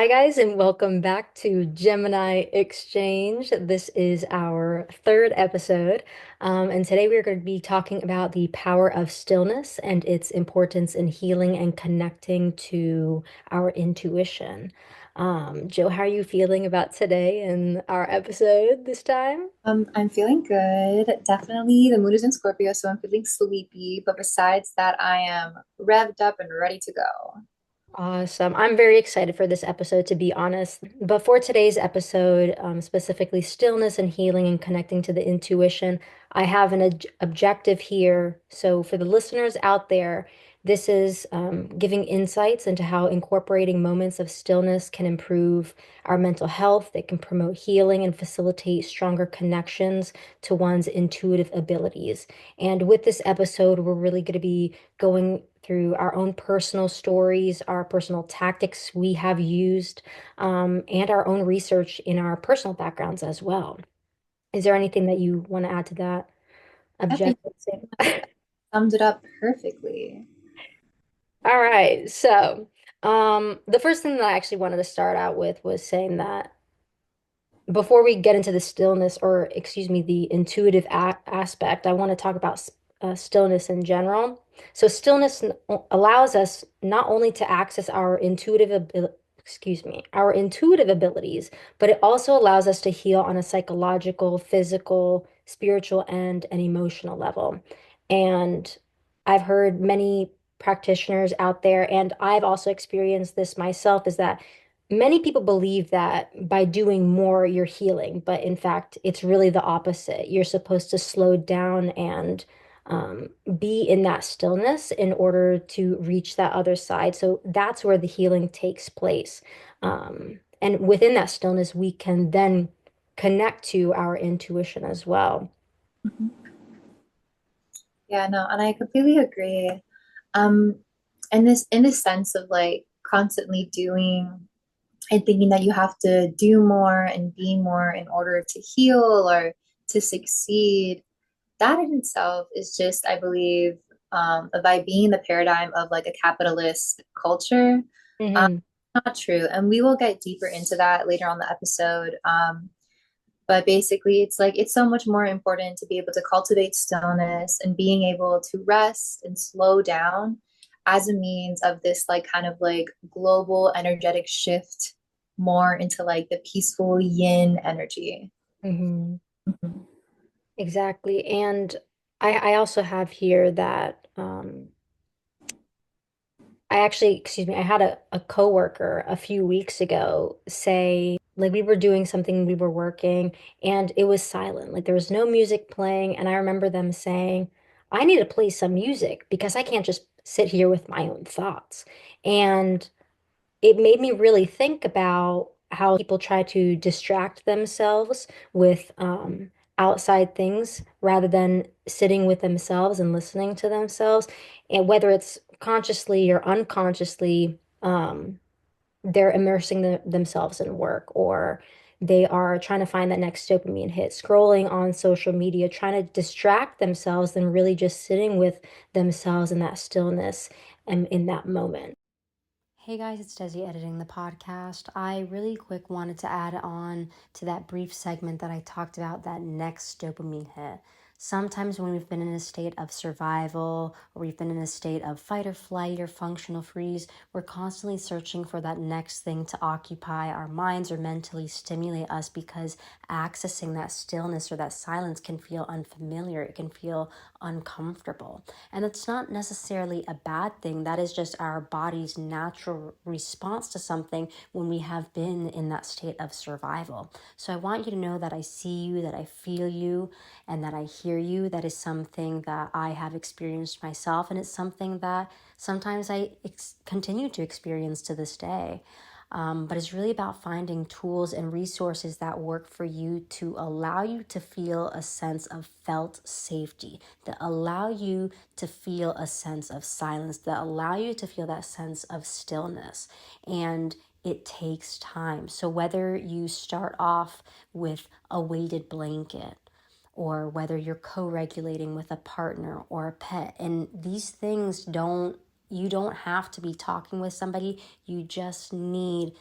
Hi, guys, and welcome back to Gemini Exchange. This is our third episode, and today we're going to be talking about the power of stillness and its importance in healing and connecting to our intuition. Joe, how are you feeling about today and our episode this time? I'm feeling good. Definitely the mood is in Scorpio, so I'm feeling sleepy. But besides that, I am revved up and ready to go. Awesome. I'm very excited for this episode, to be honest. But for today's episode, specifically stillness and healing and connecting to the intuition, I have an objective here. So, for the listeners out there, this is giving insights into how incorporating moments of stillness can improve our mental health. It can promote healing and facilitate stronger connections to one's intuitive abilities. And with this episode, we're really going to be going through our own personal stories, our personal tactics we have used, and our own research in our personal backgrounds as well. Is there anything that you want to add to that I think objective? summed it up perfectly. All right. So, the first thing that I actually wanted to start out with was saying that before we get into the stillness, or excuse me, the intuitive a aspect, I want to talk about stillness in general. So stillness allows us not only to access our our intuitive abilities, but it also allows us to heal on a psychological, physical, spiritual, and an emotional level. And I've heard many practitioners out there, and I've also experienced this myself, is that many people believe that by doing more, you're healing, but in fact, it's really the opposite. You're supposed to slow down and be in that stillness in order to reach that other side. So that's where the healing takes place. And within that stillness, we can then connect to our intuition as well. Mhm. Yeah, no, and I completely agree. Um, and this in the sense of like constantly doing and thinking that you have to do more and be more in order to heal or to succeed, that in itself is just, I believe, by being the paradigm of like a capitalist culture. Um, Hmm. not true. And we will get deeper into that later on the episode. But basically, it's like it's so much more important to be able to cultivate stillness and being able to rest and slow down as a means of this, like, kind of like global energetic shift more into like the peaceful yin energy. Hmm. Mhm. Exactly. And I also have here that I actually, excuse me, I had a coworker a few weeks ago say, like, we were doing something, we were working, and it was silent. Like, there was no music playing. And I remember them saying, I need to play some music because I can't just sit here with my own thoughts. And it made me really think about how people try to distract themselves with outside things rather than sitting with themselves and listening to themselves. And whether it's consciously or unconsciously, they're immersing themselves in work, or they are trying to find that next dopamine hit, scrolling on social media, trying to distract themselves than really just sitting with themselves in that stillness and in that moment. Hey guys, it's Desi editing the podcast. I really quick wanted to add on to that brief segment that I talked about, that next dopamine hit. Sometimes when we've been in a state of survival, or we've been in a state of fight or flight or functional freeze, we're constantly searching for that next thing to occupy our minds or mentally stimulate us, because accessing that stillness or that silence can feel unfamiliar. It can feel uncomfortable. And it's not necessarily a bad thing. That is just our body's natural response to something when we have been in that state of survival. So I want you to know that I see you, that I feel you, and that I hear you. That is something that I have experienced myself, and it's something that sometimes I continue to experience to this day. But it's really about finding tools and resources that work for you to allow you to feel a sense of felt safety, that allow you to feel a sense of silence, that allow you to feel that sense of stillness. And it takes time. So whether you start off with a weighted blanket, or whether you're co-regulating with a partner or a pet, and these things don't, you don't have to be talking with somebody. You just need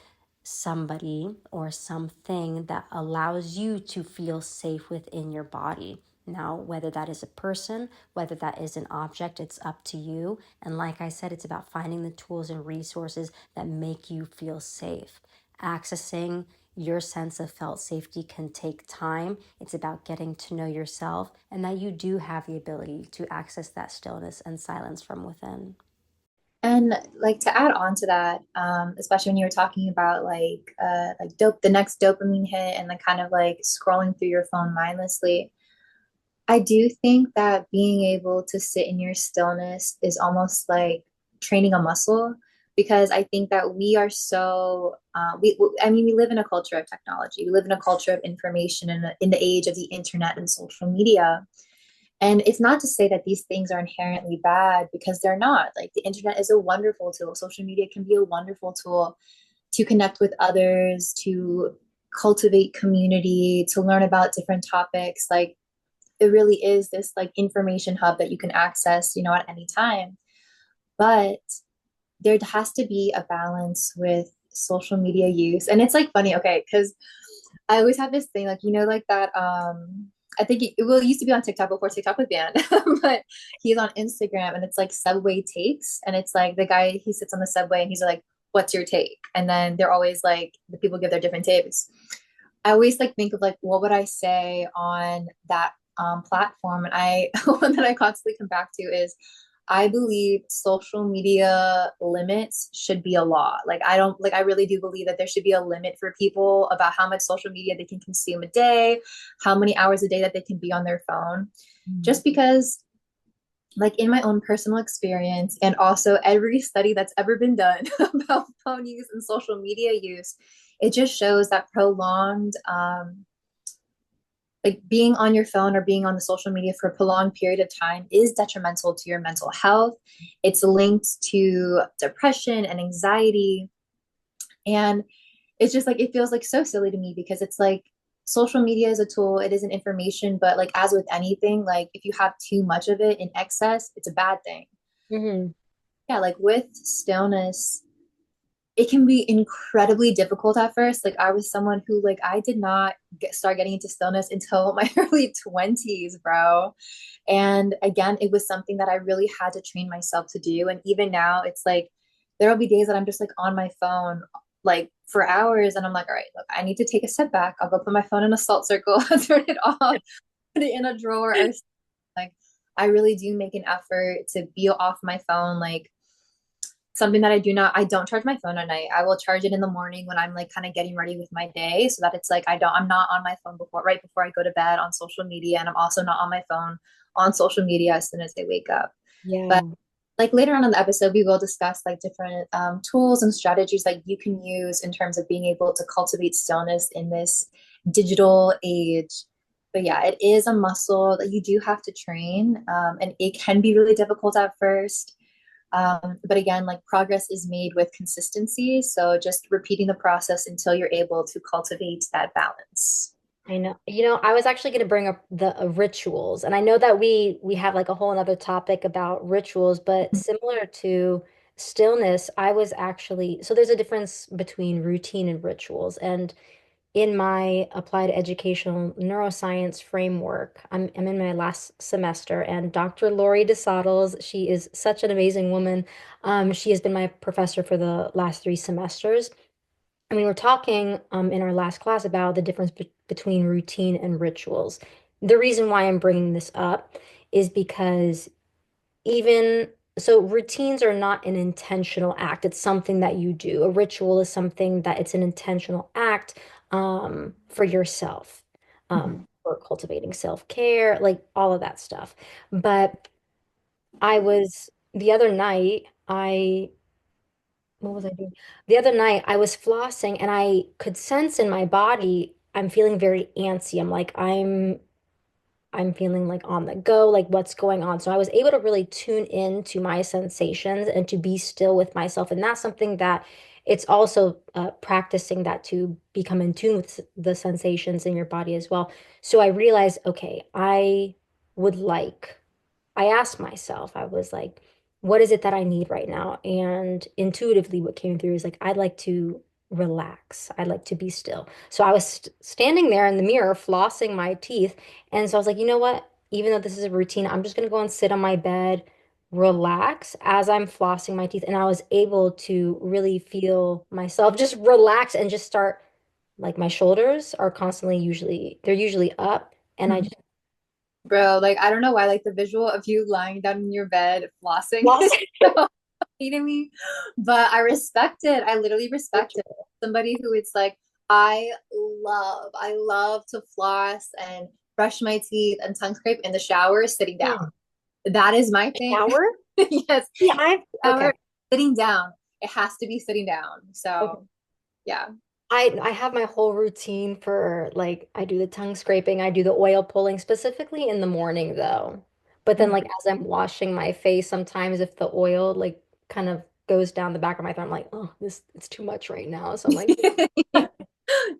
somebody or something that allows you to feel safe within your body. Now, whether that is a person, whether that is an object, it's up to you. And like I said, it's about finding the tools and resources that make you feel safe. Accessing your sense of felt safety can take time. It's about getting to know yourself and that you do have the ability to access that stillness and silence from within. And like to add on to that, especially when you were talking about the next dopamine hit and the kind of like scrolling through your phone mindlessly, I do think that being able to sit in your stillness is almost like training a muscle because I think that we are so I mean we live in a culture of technology. We live in a culture of information in the age of the internet and social media. And it's not to say that these things are inherently bad because they're not. Like the internet is a wonderful tool. Social media can be a wonderful tool to connect with others, to cultivate community, to learn about different topics. Like it really is this like information hub that you can access, at any time. But there has to be a balance with social media use. And it's like funny, okay, because I always have this thing, like, like that. I think it used to be on TikTok before TikTok was banned, but he's on Instagram and it's like Subway Takes. And it's like the guy, he sits on the subway and he's like, what's your take? And then they're always like, the people give their different takes. I always like think of like, what would I say on that platform? And one that I constantly come back to is I believe social media limits should be a law. Like I don't like I really do believe that there should be a limit for people about how much social media they can consume a day, how many hours a day that they can be on their phone. Just because like in my own personal experience and also every study that's ever been done about phone use and social media use, it just shows that prolonged like being on your phone or being on the social media for a prolonged period of time is detrimental to your mental health. It's linked to depression and anxiety. And it's just like, it feels like so silly to me because it's like social media is a tool, it is an information, but like as with anything, like if you have too much of it in excess, it's a bad thing. Mm-hmm. Yeah, like with stillness, it can be incredibly difficult at first. Like I was someone who like I did not start getting into stillness until my early 20s, bro. And again, it was something that I really had to train myself to do. And even now, it's like there'll be days that I'm just like on my phone like for hours and I'm like, all right, look, I need to take a step back. I'll go put my phone in a salt circle, turn it off, put it in a drawer or like I really do make an effort to be off my phone like something that I don't charge my phone at night. I will charge it in the morning when I'm like kind of getting ready with my day so that it's like I'm not on my phone right before I go to bed on social media. And I'm also not on my phone on social media as soon as I wake up. But Yeah. like later on in the episode, we will discuss like different tools and strategies that you can use in terms of being able to cultivate stillness in this digital age. But yeah, it is a muscle that you do have to train, and it can be really difficult at first. But again, like progress is made with consistency. So just repeating the process until you're able to cultivate that balance. I know. I was actually going to bring up the rituals, and I know that we have like a whole another topic about rituals, but similar to stillness, I was actually so there's a difference between routine and rituals, and in my applied educational neuroscience framework, I'm in my last semester, and Dr. Lori DeSattles, she is such an amazing woman. She has been my professor for the last 3 semesters. And we were talking in our last class about the difference between routine and rituals. The reason why I'm bringing this up is because even so, routines are not an intentional act. It's something that you do. A ritual is something that it's an intentional act for yourself, Mhm. for cultivating self-care, like all of that stuff. But I was the other night, what was I doing? The other night, I was flossing and I could sense in my body, I'm feeling very antsy. I'm feeling like on the go, like what's going on. So I was able to really tune in to my sensations and to be still with myself. And that's something that it's also practicing that to become in tune with the sensations in your body as well. So I realized, okay, would like, I asked myself, I was like, what is it that I need right now? And intuitively, what came through is like, I'd like to relax. I like to be still. So I was standing there in the mirror flossing my teeth. And so I was like, you know what? Even though this is a routine, I'm just going to go and sit on my bed, relax as I'm flossing my teeth. And I was able to really feel myself just relax and just start, like my shoulders are constantly they're usually up. And I Mhm. just Bro, like I don't know why, like the visual of you lying down in your bed flossing floss. is so eating me, but I respect it. I literally respect it. Somebody who it's like, I love to floss and brush my teeth and tongue scrape in the shower sitting down. Hmm. That is my thing. Shower? Yes, Yeah, I've shower okay. sitting down. It has to be sitting down. Okay. So yeah. I have my whole routine for like I do the tongue scraping, I do the oil pulling specifically in the morning though. But then like as I'm washing my face, sometimes if the oil like kind of goes down the back of my throat, I'm like, oh, this it's too much right now. So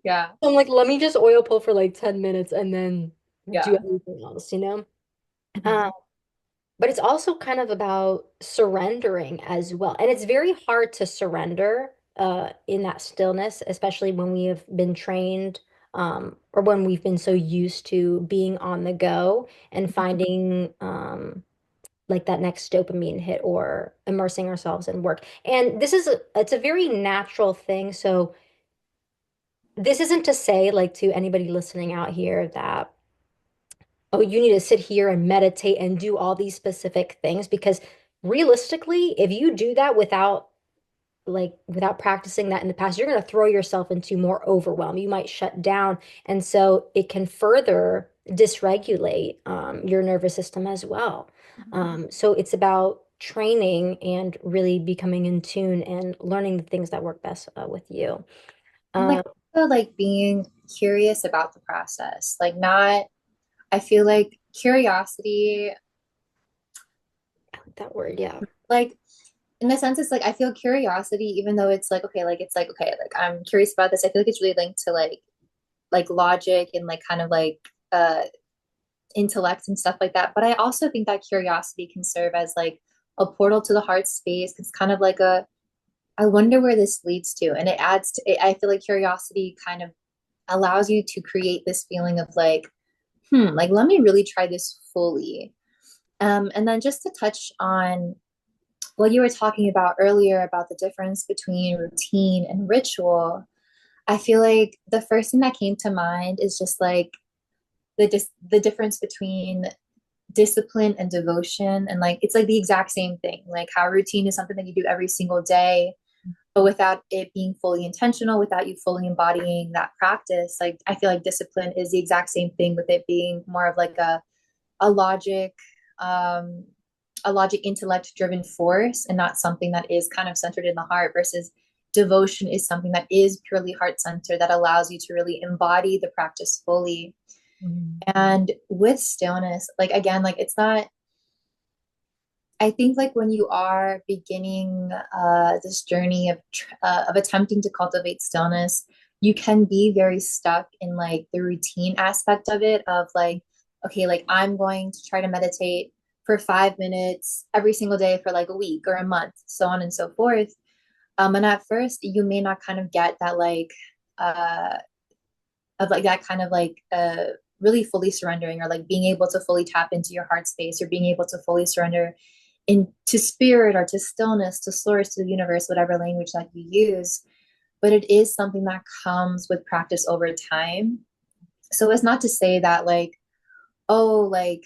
Yeah. I'm like, let me just oil pull for like 10 minutes and then do Yeah. everything else, you know? Mhm. But it's also kind of about surrendering as well. And it's very hard to surrender in that stillness, especially when we have been trained or when we've been so used to being on the go and finding like that next dopamine hit or immersing ourselves in work. And it's a very natural thing. So this isn't to say like to anybody listening out here that oh, you need to sit here and meditate and do all these specific things because realistically, if you do that without practicing that in the past, you're going to throw yourself into more overwhelm. You might shut down. And so it can further dysregulate your nervous system as well. So it's about training and really becoming in tune and learning the things that work best with you. And like Um, also like being curious about the process. Like not, I feel like curiosity, I like that word, yeah. like in the sense it's like I feel curiosity, even though it's like okay, like it's like okay, like I'm curious about this. I feel like it's really linked to like logic and like kind of like uh intellect and stuff like that. But I also think that curiosity can serve as like a portal to the heart space. It's kind of like a I wonder where this leads to. And it adds to it, I feel like curiosity kind of allows you to create this feeling of like, like let me really try this fully. And then just to touch on what you were talking about earlier about the difference between routine and ritual, I feel like the first thing that came to mind is just like the difference between discipline and devotion, and like it's like the exact same thing. Like how routine is something that you do every single day, but without it being fully intentional, without you fully embodying that practice, like I feel like discipline is the exact same thing with it being more of like a logic, um, a logic intellect driven force and not something that is kind of centered in the heart versus devotion is something that is purely heart centered that allows you to really embody the practice fully. Mhm. And with stillness, like again, like it's not, I think like when you are beginning this journey of attempting to cultivate stillness, you can be very stuck in like the routine aspect of it of like, okay, like I'm going to try to meditate for 5 minutes every single day for like a week or a month, so on and so forth. And at first, you may not kind of get that like uh, of like that kind of like really fully surrendering or like being able to fully tap into your heart space or being able to fully surrender into spirit or to stillness, to source, to the universe, whatever language that you use. But it is something that comes with practice over time. So it's not to say that like, oh, like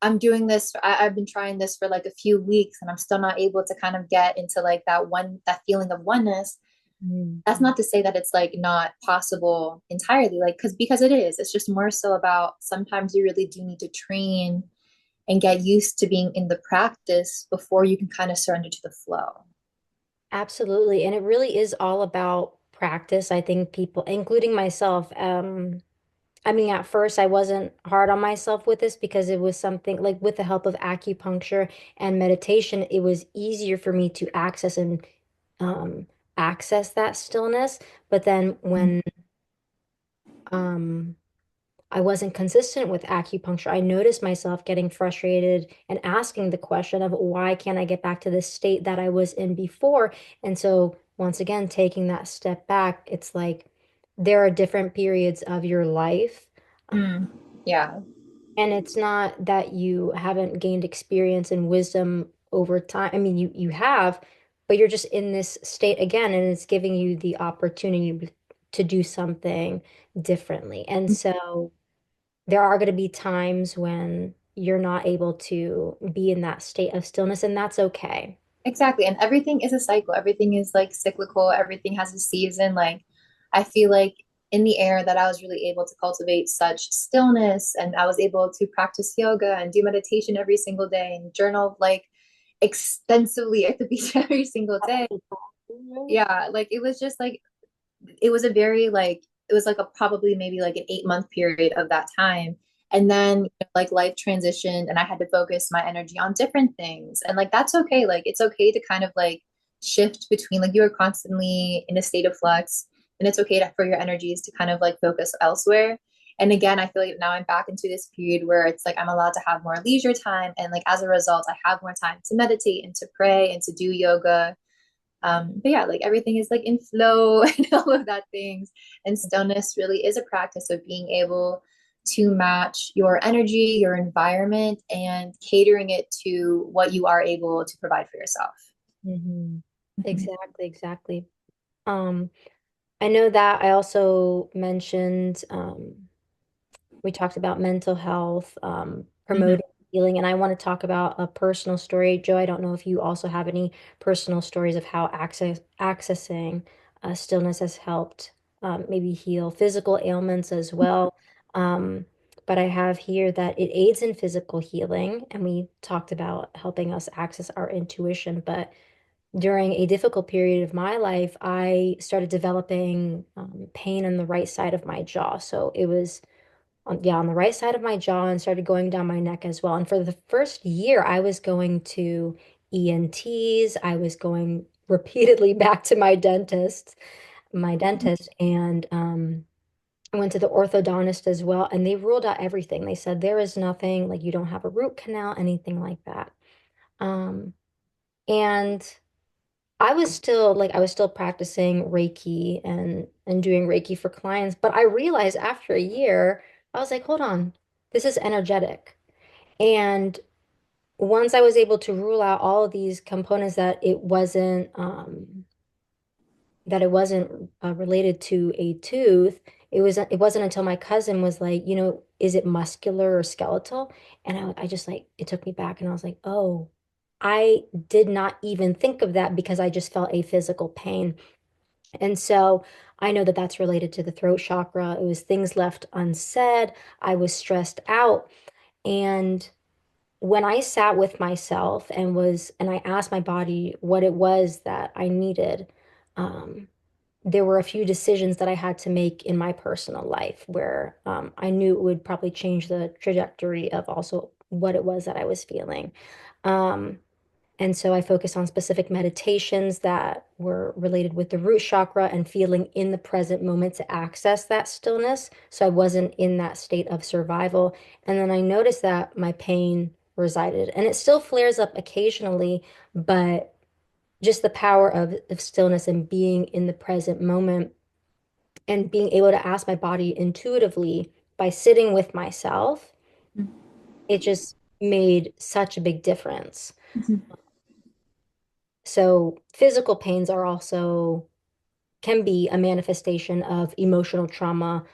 I'm doing this, I've been trying this for like a few weeks and I'm still not able to kind of get into like that feeling of oneness. Mhm. That's not to say that it's like not possible entirely, like, because it is. It's just more so about sometimes you really do need to train and get used to being in the practice before you can kind of surrender to the flow. Absolutely. And it really is all about practice. I think people, including myself, I mean, at first I wasn't hard on myself with this because it was something like with the help of acupuncture and meditation, it was easier for me to um, access that stillness. But then when um, I wasn't consistent with acupuncture, I noticed myself getting frustrated and asking the question of why can't I get back to this state that I was in before? And so once again, taking that step back, it's like there are different periods of your life. Mm, yeah, And it's not that you haven't gained experience and wisdom over time. I mean, you have, but you're just in this state again, and it's giving you the opportunity to do something differently. And so there are going to be times when you're not able to be in that state of stillness, and that's okay. exactly. And everything is a cycle. Everything is like cyclical. Everything has a season. Like I feel like in the air that I was really able to cultivate such stillness, and I was able to practice yoga and do meditation every single day and journal like extensively at the beach every single day. Yeah, like it was just like it was a very like it was like a probably maybe like an 8 month period of that time. And then like life transitioned and I had to focus my energy on different things. And like that's okay. Like it's okay to kind of like shift between like you are constantly in a state of flux and it's okay to, for your energies to kind of like focus elsewhere. And again, I feel like now I'm back into this period where it's like I'm allowed to have more leisure time. And like as a result, I have more time to meditate and to pray and to do yoga, but yeah, like everything is like in flow and all of that things. And stillness really is a practice of being able to match your energy, your environment, and catering it to what you are able to provide for yourself. Hmm. Mhm. Exactly, exactly. Um, I know that I also mentioned we talked about mental health, Mhm. promoting healing, and I want to talk about a personal story. Joe, I don't know if you also have any personal stories of how accessing stillness has helped maybe heal physical ailments as well. Um, but I have here that it aids in physical healing, and we talked about helping us access our intuition. But during a difficult period of my life, I started developing pain on the right side of my jaw. So it was on the right side of my jaw and started going down my neck as well. And for the first year, I was going to ENTs. I was going repeatedly back to my dentist, and I went to the orthodontist as well. And they ruled out everything. They said there is nothing, like you don't have a root canal, anything like that. Um, and I was still practicing Reiki and doing Reiki for clients, but I realized after a year, I was like, hold on, this is energetic. And once I was able to rule out all of these components that it wasn't related to a tooth, it wasn't until my cousin was like, is it muscular or skeletal? And I just like it took me back and I was like, oh, I did not even think of that because I just felt a physical pain. And so I know that that's related to the throat chakra. It was things left unsaid. I was stressed out. And when I sat with myself and I asked my body what it was that I needed, um, there were a few decisions that I had to make in my personal life where I knew it would probably change the trajectory of also what it was that I was feeling. Um, and so I focused on specific meditations that were related with the root chakra and feeling in the present moment to access that stillness. So I wasn't in that state of survival. And then I noticed that my pain resided, and it still flares up occasionally, but just the power of stillness and being in the present moment and being able to ask my body intuitively by sitting with myself, it just made such a big difference. Mhm. So physical pains are also can be a manifestation of emotional trauma,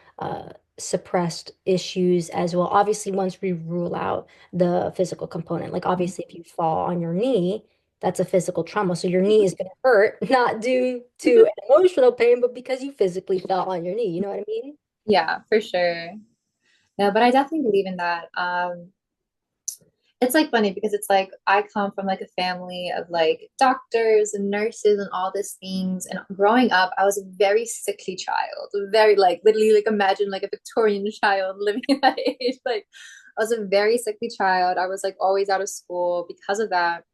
suppressed issues as well. Obviously, once we rule out the physical component, like obviously if you fall on your knee, that's a physical trauma. So your knee is going to hurt, not due to an emotional pain, but because you physically fell on your knee. You know what I mean? Yeah, for sure. No, but I definitely believe in that. It's like funny because it's like I come from like a family of like doctors and nurses and all these things. And growing up, I was a very sickly child, very like literally like imagine like a Victorian child living at that age. Like I was a very sickly child. I was like always out of school because of that.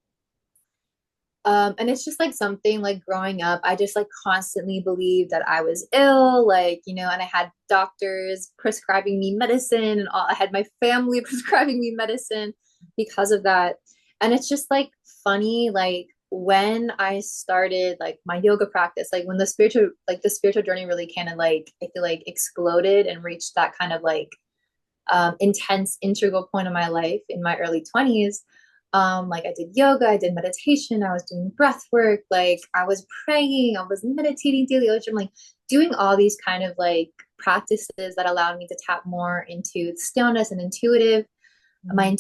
And it's just like something like growing up, I just like constantly believed that I was ill, like, and I had doctors prescribing me medicine and all, I had my family prescribing me medicine because of that. And it's just like funny, like when I started like my yoga practice, like when the spiritual journey really kind of like I feel like exploded and reached that kind of like intense integral point of my life in my early 20s. Like I did yoga, I did meditation, I was doing breath work, like I was praying, I was meditating daily. I was like doing all these kind of like practices that allowed me to tap more into stillness and intuitive my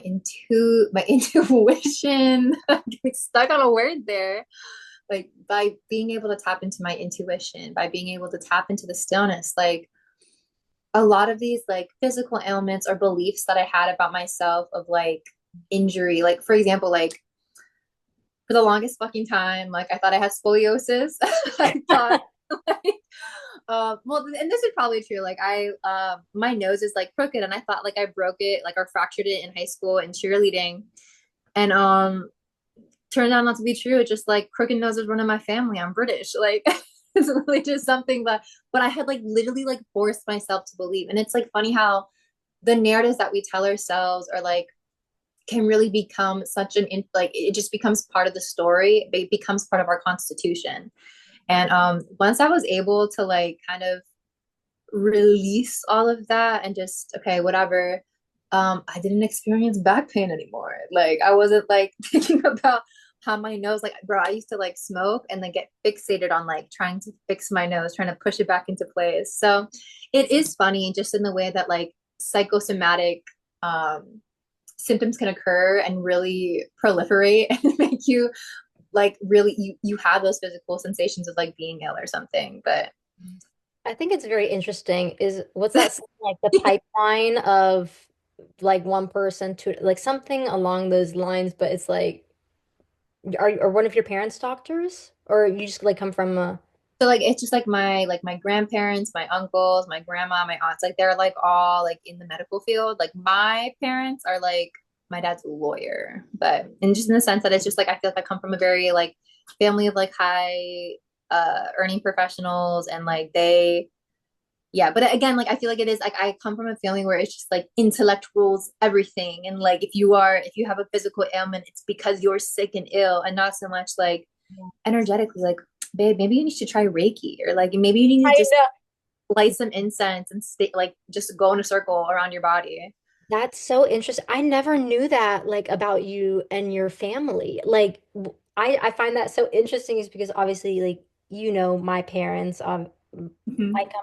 intuition. I'm getting stuck on a word there. Like by being able to tap into my intuition, by being able to tap into the stillness, like a lot of these like physical ailments or beliefs that I had about myself of like injury, like for example, like for the longest fucking time, like I thought I had scoliosis. I thought like well, and this is probably true. Like my nose is like crooked, and I thought like I broke it, like or fractured it in high school in cheerleading, and turned out not to be true. It's just like crooked noses run in my family. I'm British, like it's really just something that, but I had like literally like forced myself to believe, and it's like funny how the narratives that we tell ourselves are like can really become such an like it just becomes part of the story. It becomes part of our constitution. And once I was able to like kind of release all of that and just okay, whatever, I didn't experience back pain anymore. Like I wasn't like thinking about how my nose, like bro, I used to like smoke and then get fixated on like trying to fix my nose, trying to push it back into place. So it is funny just in the way that like psychosomatic symptoms can occur and really proliferate and make you like really you have those physical sensations of like being ill or something. But I think it's very interesting is what's that saying, like the pipeline of like one person to like something along those lines, but it's like are one of your parents doctors or you just like come from a so like it's just like my grandparents, my uncles, my grandma, my aunts, like they're like all like in the medical field. Like my parents are like my dad's a lawyer, but and just in the sense that it's just like I feel like I come from a very like family of like high earning professionals and like they yeah, but again, like I feel like it is like I come from a family where it's just like intellect rules everything. And like if you have a physical ailment, it's because you're sick and ill and not so much like energetically, like, babe, maybe you need to try Reiki or like maybe you need to I just know. light some incense and stay like just go in a circle around your body. That's so interesting. I never knew that like about you and your family. Like I find that so interesting is because obviously like you know my parents I Mhm. come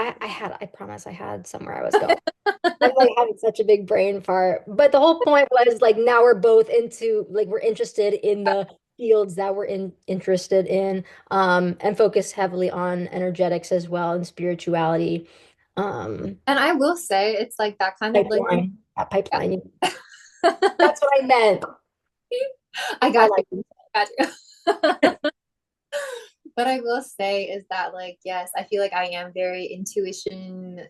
I had I promise I had somewhere I was going. I'm like having such a big brain fart. But the whole point was like now we're both into like we're interested in the fields that we're interested in and focus heavily on energetics as well and spirituality. Um And I will say it's like that kind of like pipeline. That yeah. pipeline. That's what I meant. I I got like you. I got you. But I will say is that like yes, I feel like I am very intuition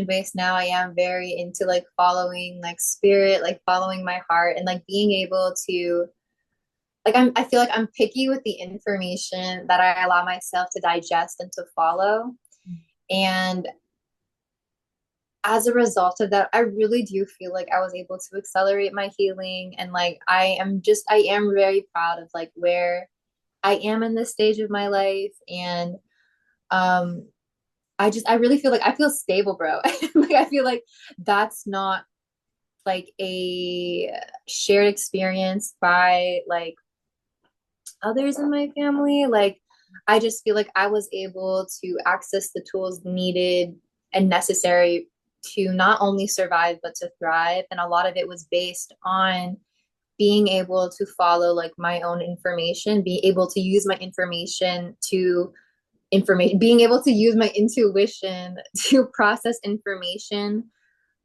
based now. I am very into like following like spirit, like following my heart and like being able to like I feel like I'm picky with the information that I allow myself to digest and to follow. And as a result of that, I really do feel like I was able to accelerate my healing and like I am very proud of like where I am in this stage of my life and um I really feel like I feel stable, bro. Like I feel like that's not like a shared experience by like others in my family. Like I just feel like I was able to access the tools needed and necessary to not only survive but to thrive. And a lot of it was based on being able to follow like my own information, be able to use my information, being able to use my intuition to process information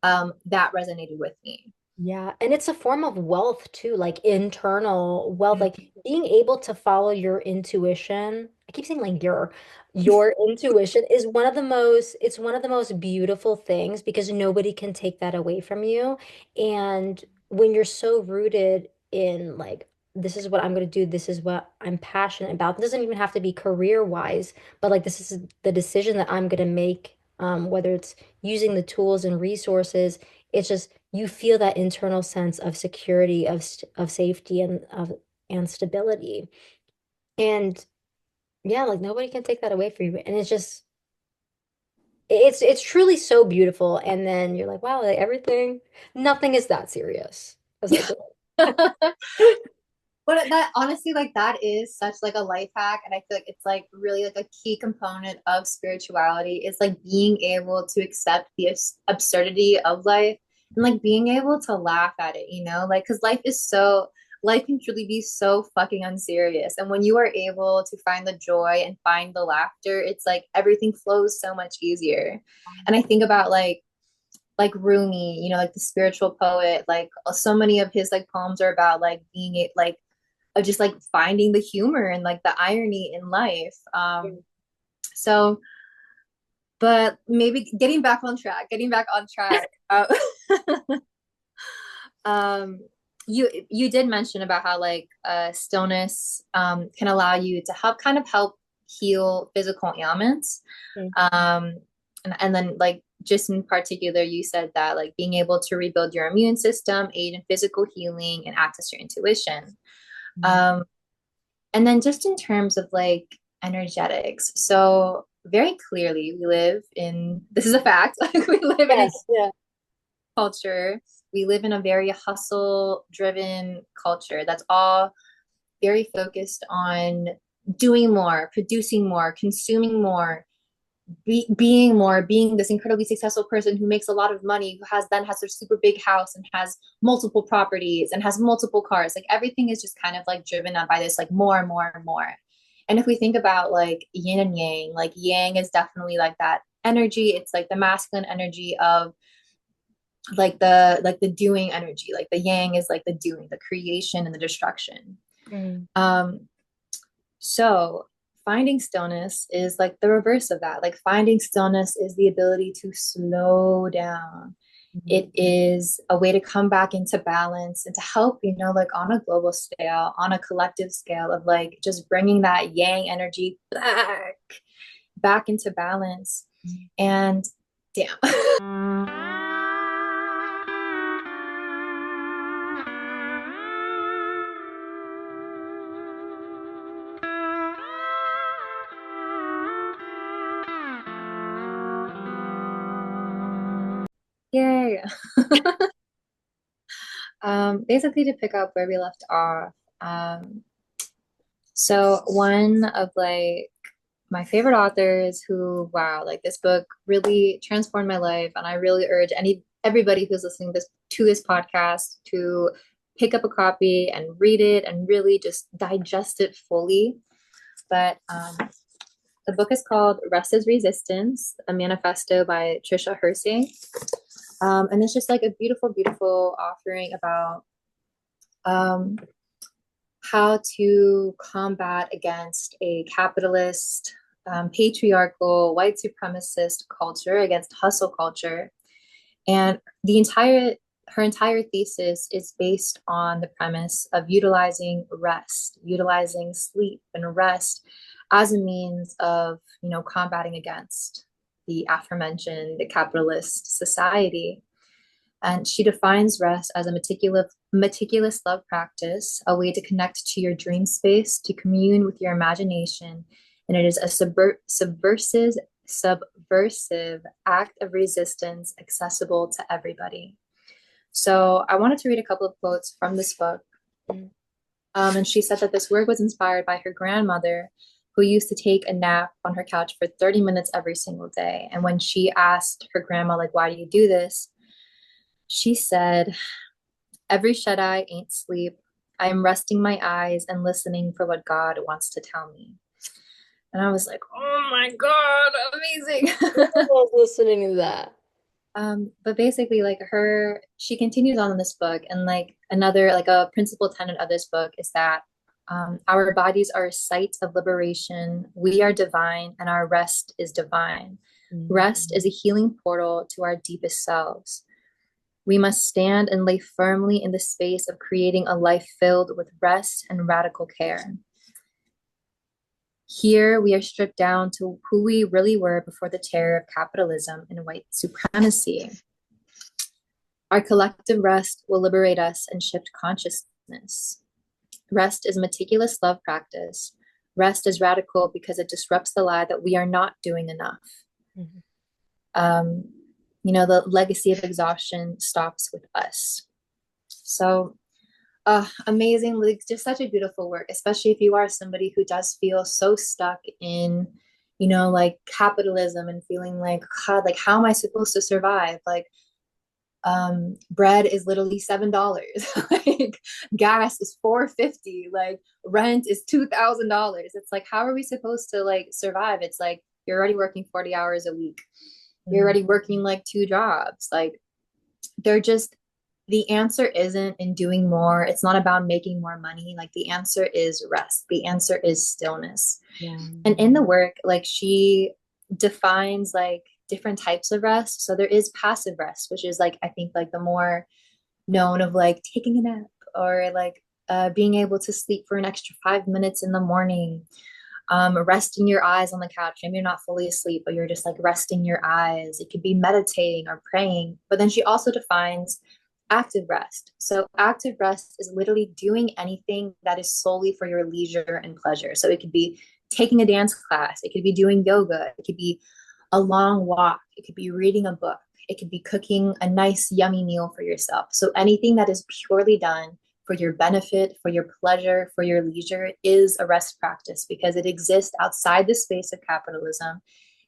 that resonated with me. Yeah, and it's a form of wealth too, like internal wealth, Mm-hmm. like being able to follow your intuition. I keep saying like your intuition is one of the most, it's one of the most beautiful things because nobody can take that away from you. And when you're so rooted in like this is what I'm going to do, this is what I'm passionate about. It doesn't even have to be career wise, but like this is the decision that I'm going to make, whether it's using the tools and resources, it's just you feel that internal sense of security, of safety and stability. And yeah, like nobody can take that away from you. And it's just it's truly so beautiful. And then you're like, wow, like everything, nothing is that serious as I grow But that honestly, like that is such like a life hack, and I feel like it's like really like a key component of spirituality is like being able to accept the absurdity of life and like being able to laugh at it, you know, like because life can truly be so fucking unserious, and when you are able to find the joy and find the laughter, it's like everything flows so much easier. And I think about like Rumi, you know, like the spiritual poet, like so many of his like poems are about like being it like of just like finding the humor and like the irony in life. So, but maybe getting back on track. Um, you did mention about how like stillness can allow you to help heal physical ailments. up. Um, and then like just in particular, you said that like being able to rebuild your immune system, aid in physical healing, and access your intuition. Um, and then just in terms of like energetics, so very clearly we live in this is a fact, like we live in a Yes, yeah. culture. We live in a very hustle driven culture that's all very focused on doing more, producing more, consuming more, being more, being this incredibly successful person who makes a lot of money, who has a super big house and has multiple properties and has multiple cars. Like everything is just kind of like driven up by this like more and more and more. And if we think about like yin and yang, like yang is definitely like that energy. It's like the masculine energy of like the doing energy. Like the yang is like the doing, the creation and the destruction. Mm. Um, so finding stillness is like the reverse of that. Like finding stillness is the ability to slow down. It is a way to come back into balance and to help, you know, like on a global scale, on a collective scale of like just bringing that yang energy back into balance. And damn. Yay. Basically to pick up where we left off. So one of like my favorite authors who, wow, like this book really transformed my life, and I really urge everybody who's listening to this podcast to pick up a copy and read it and really just digest it fully. But the book is called Rest is Resistance, a manifesto by Tricia Hersey. And it's just like a beautiful, beautiful offering about um, how to combat against a capitalist, patriarchal, white supremacist culture, against hustle culture. And her entire thesis is based on the premise of utilizing sleep and rest as a means of, you know, combating against the aforementioned capitalist society. And she defines rest as a meticulous love practice, a way to connect to your dream space, to commune with your imagination. And it is a subversive act of resistance accessible to everybody. So I wanted to read a couple of quotes from this book. And she said that this work was inspired by her grandmother, who used to take a nap on her couch for 30 minutes every single day. And when she asked her grandma, like, why do you do this? She said, every shut eye ain't sleep. I am resting my eyes and listening for what God wants to tell me. And I was like, oh my God, amazing. I was listening to that. But basically, like she continues on in this book, and like another, like a principal tenet of this book is that our bodies are a site of liberation. We are divine, and our rest is divine. Rest is a healing portal to our deepest selves. We must stand and lay firmly in the space of creating a life filled with rest and radical care. Here, we are stripped down to who we really were before the terror of capitalism and white supremacy. Our collective rest will liberate us and shift consciousness. Rest is meticulous love practice. Rest is radical because it disrupts the lie that we are not doing enough. Mhm. Um, the legacy of exhaustion stops with us. So, amazing, like just such a beautiful work, especially if you are somebody who does feel so stuck in, like capitalism and feeling like, God, like how am I supposed to survive? Like, bread is literally $7. Like gas is $4.50. Like rent is $2,000. It's like, how are we supposed to like survive? It's like you're already working 40 hours a week. You're Mhm. already working like two jobs. Like they're just the answer isn't in doing more. It's not about making more money. Like the answer is rest. The answer is stillness. Yeah. And in the work, like she defines like different types of rest. So there is passive rest, which is like I think like the more known of like taking a nap or like being able to sleep for an extra 5 minutes in the morning, resting your eyes on the couch. Maybe you're not fully asleep, but you're just like resting your eyes. It could be meditating or praying. But then she also defines active rest. So active rest is literally doing anything that is solely for your leisure and pleasure. So it could be taking a dance class, it could be doing yoga, it could be a long walk, it could be reading a book, it could be cooking a nice, yummy meal for yourself. So anything that is purely done for your benefit, for your pleasure, for your leisure is a rest practice because it exists outside the space of capitalism.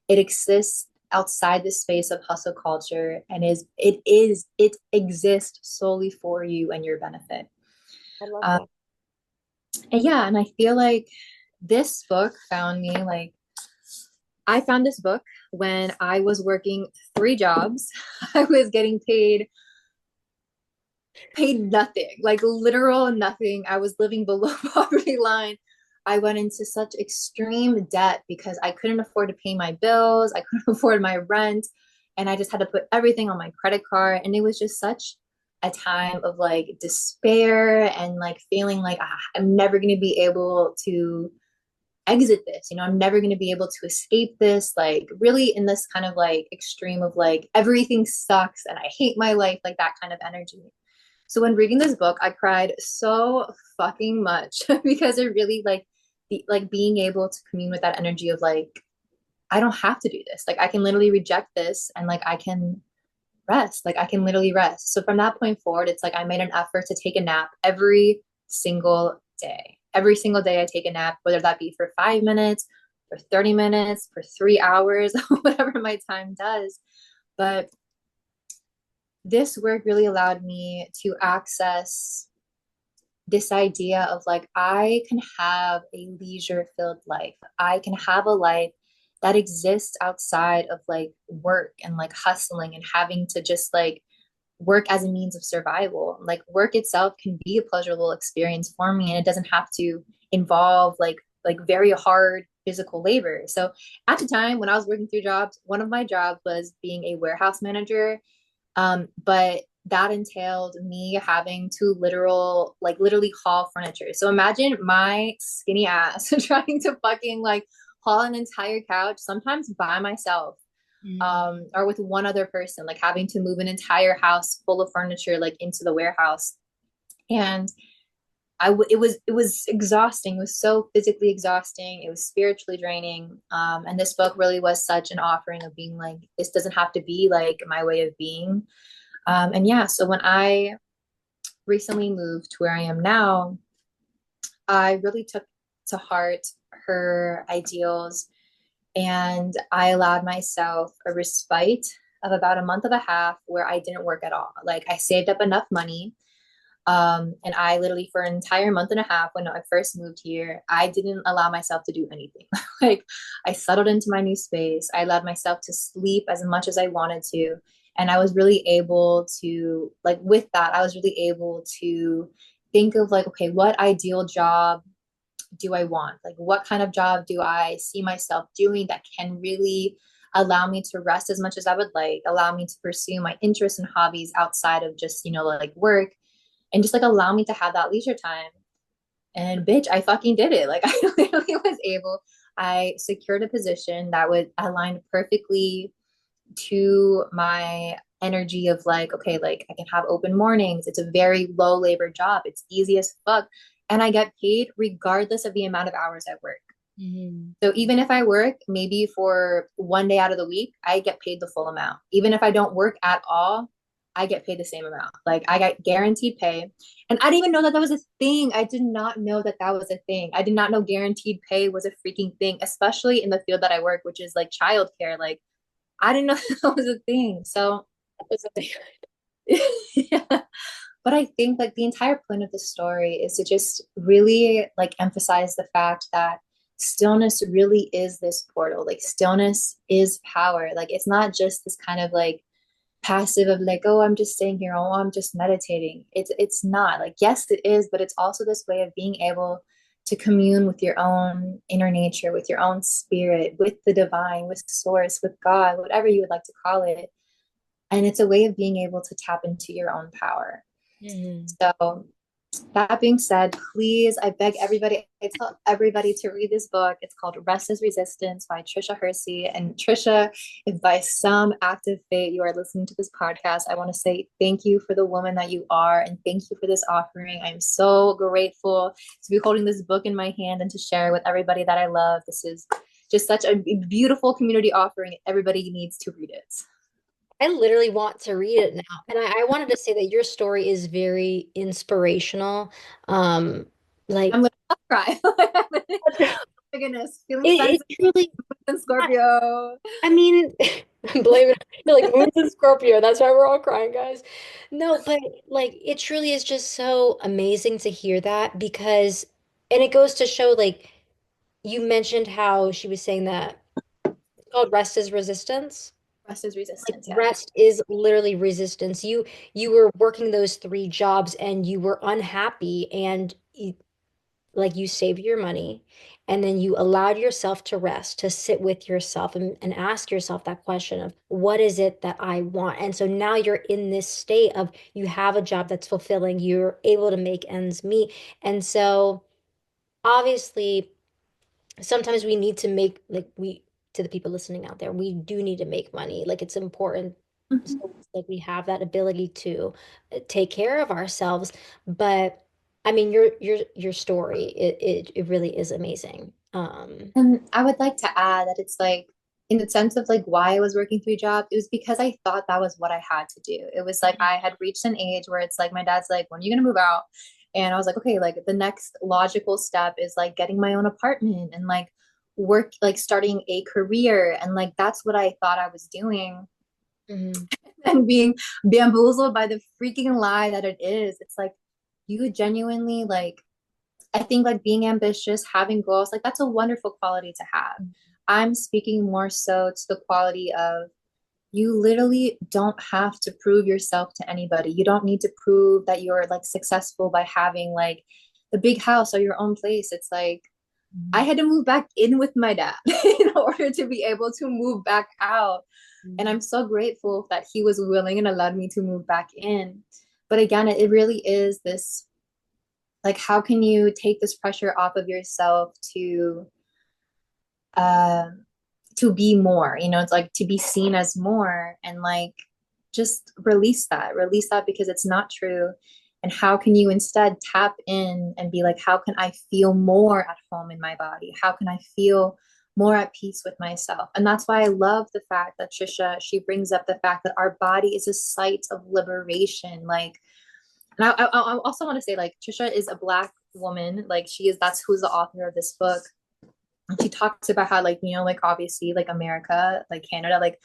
It exists outside the space of hustle culture and it exists solely for you and your benefit. I love Um, that. and yeah, and I feel like this book found me like I found this book when I was working three jobs. I was getting paid nothing, like literal nothing. I was living below poverty line. I went into such extreme debt because I couldn't afford to pay my bills, I couldn't afford my rent, and I just had to put everything on my credit card. And it was just such a time of like despair and like feeling like I'm never going to be able to exit this. I'm never going to be able to escape this. Like, really, in this kind of like extreme of like everything sucks and I hate my life, like that kind of energy. So when reading this book, I cried so fucking much because it really like being able to commune with that energy of like I don't have to do this. Like I can literally reject this and like I can rest. Like I can literally rest. So from that point forward, it's like I made an effort to take a nap every single day. Every single day I take a nap, whether that be for 5 minutes, for 30 minutes, for 3 hours, whatever my time does. But this work really allowed me to access this idea of like I can have a leisure filled life. I can have a life that exists outside of like work and like hustling and having to just like work as a means of survival. Like work itself can be a pleasurable experience for me and it doesn't have to involve like very hard physical labor. So at the time when I was working through jobs, one of my jobs was being a warehouse manager, but that entailed me having to literally haul furniture. So imagine my skinny ass trying to fucking like haul an entire couch, sometimes by myself, Mm. or with one other person, like having to move an entire house full of furniture like into the warehouse. And it was exhausting. It was so physically exhausting. It was spiritually draining. And this book really was such an offering of being like, this doesn't have to be like my way of being. And yeah, so when I recently moved to where I am now, I really took to heart her ideals and I allowed myself a respite of about a month and a half where I didn't work at all. Like I saved up enough money. And I literally, for an entire month and a half, when I first moved here, I didn't allow myself to do anything. Like, I settled into my new space. I allowed myself to sleep as much as I wanted to. And I was really able to, like, with that, I was really able to think of, like, okay, what ideal job do I want? Like, what kind of job do I see myself doing that can really allow me to rest as much as I would like, allow me to pursue my interests and hobbies outside of just, like work, and just like allow me to have that leisure time. And bitch, I fucking did it. Like I literally was able, I secured a position that would align perfectly to my energy of like, okay, like I can have open mornings. It's a very low labor job. It's easy as fuck. And I get paid regardless of the amount of hours I work. Mhm. So even if I work maybe for 1 day out of the week, I get paid the full amount. Even if I don't work at all, I get paid the same amount. Like I got guaranteed pay. And I didn't even know that that was a thing. I did not know that that was a thing. I did not know guaranteed pay was a freaking thing, especially in the field that I work, which is like childcare. Like I didn't know that was a thing. So That was the thing. yeah. But I think like the entire point of the story is to just really like emphasize the fact that stillness really is this portal. Like stillness is power. Like it's not just this kind of like passive of like, oh, I'm just staying here, oh, I'm just meditating. It's not. Like yes, it is, but it's also this way of being able to commune with your own inner nature, with your own spirit, with the divine, with source, with God, whatever you would like to call it. And it's a way of being able to tap into your own power. Mhm. So that being said, please, I beg everybody, I tell everybody to read this book. It's called Rest is Resistance by Tricia Hersey. And Tricia, if by some act of fate you are listening to this podcast, I want to say thank you for the woman that you are and thank you for this offering. I'm so grateful to be holding this book in my hand and to share with everybody that I love. This is just such a beautiful community offering. Everybody needs to read it. I literally want to read it now. And I wanted to say that your story is very inspirational. Um, I'm like gonna cry. Oh my goodness, feeling it sensitive truly, and Scorpio. I mean, blame it. You're like moon's in Scorpio. That's why we're all crying, guys. No, but like it truly is just so amazing to hear that because, and it goes to show like you mentioned how she was saying that it's called rest is resistance. Rest is Like resistance, yeah. rest is literally resistance. You were working those three jobs and you were unhappy and like you saved your money and then you allowed yourself to rest, to sit with yourself and ask yourself that question of what is it that I want? And so now you're in this state of you have a job that's fulfilling, you're able to make ends meet. And so obviously sometimes we need to make like we to the people listening out there, we do need to make money. Like it's important. Mhm. So like we have that ability to take care of ourselves. But I mean your story, it really is amazing. And I would like to add that it's like, in the sense of like why I was working three jobs, it was because I thought that was what I had to do. It was like I had reached an age where it's like my dad's like, when are you gonna move out? And I was like, okay, like the next logical step is like getting my own apartment and like work, like starting a career. And like that's what I thought I was doing. Mhm. And being bamboozled by the freaking lie that it is. It's like you genuinely like I think like being ambitious, having goals, like that's a wonderful quality to have. I'm speaking more so to the quality of you literally don't have to prove yourself to anybody. You don't need to prove that you're like successful by having like the big house or your own place. It's like I Mhm. had to move back in with my dad in order to be able to move back out. And Mhm. I'm so grateful that he was willing and allowed me to move back in. But again, it really is this like how can you take this pressure off of yourself uh to be more, you know, it's like to be seen as more and like just release that because it's not true. And how can you instead tap in and be like, how can I feel more at home in my body? How can I feel more at peace with myself? And that's why I love the fact that Trisha, she brings up the fact that our body is a site of liberation. Like, and I also want to say, like, Trisha is a Black woman. Like, she is, that's who's the author of this book. And she talks about how, like, you know, like, obviously, like, America, like, Canada, like,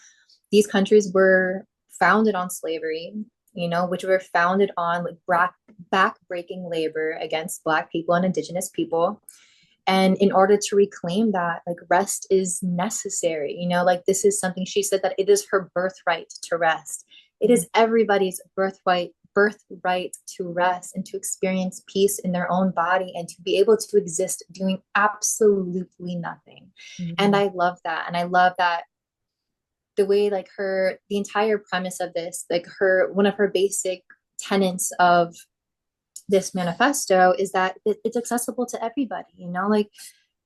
these countries were founded on slavery, you know, which were founded on, like, back-breaking labor against Black people and Indigenous people. And in order to reclaim that, like, rest is necessary, you know, like, this is something she said that it is her birthright to rest. It Mhm. is everybody's birthright to rest and to experience peace in their own body and to be able to exist doing absolutely nothing. And Mhm. I love that. And I love that the way like her the entire premise of this, like her one of her basic tenets of this manifesto is that it's accessible to everybody, you know, like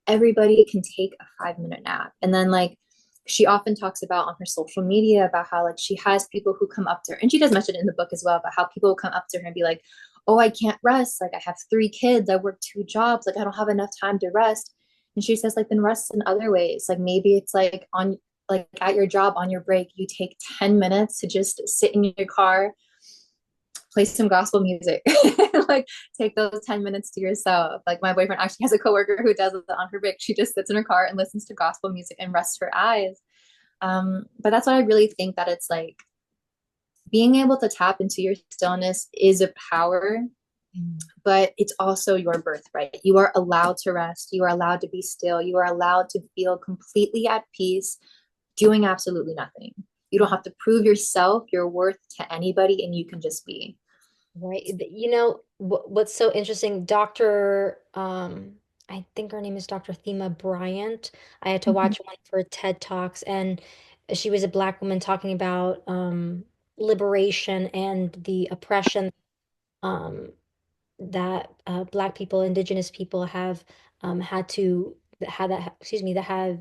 everybody can take a 5-minute nap. And then like she often talks about on her social media about how like she has people who come up to her, and she does mention it in the book as well, about how people will come up to her and be like, oh, I can't rest, like I have 3 kids, I work 2 jobs, like I don't have enough time to rest. And she says like, then rest in other ways, like maybe it's like on, like at your job on your break, you take 10 minutes to just sit in your car, play some gospel music, like take those 10 minutes to yourself. Like my boyfriend actually has a coworker who does it on her break. She just sits in her car and listens to gospel music and rests her eyes. But that's what I really think, that it's like being able to tap into your stillness is a power, but it's also your birthright. You are allowed to rest. You are allowed to be still. You are allowed to feel completely at peace, doing absolutely nothing. You don't have to prove yourself, your worth to anybody, and you can just be. Right. What's so interesting, I think her name is Dr. Thema Bryant. I had to Mhm. watch one of her TED Talks, and she was a Black woman talking about liberation and the oppression um, that Black people, Indigenous people have had to had that excuse me that have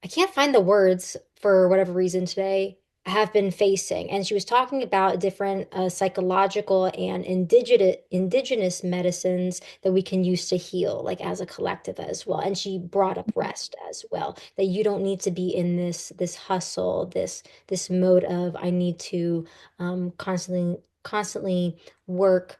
I can't find the words for whatever reason today, have been facing. And she was talking about different psychological and indigenous medicines that we can use to heal, like as a collective as well. And she brought up rest as well, that you don't need to be in this hustle, this mode of I need to constantly work,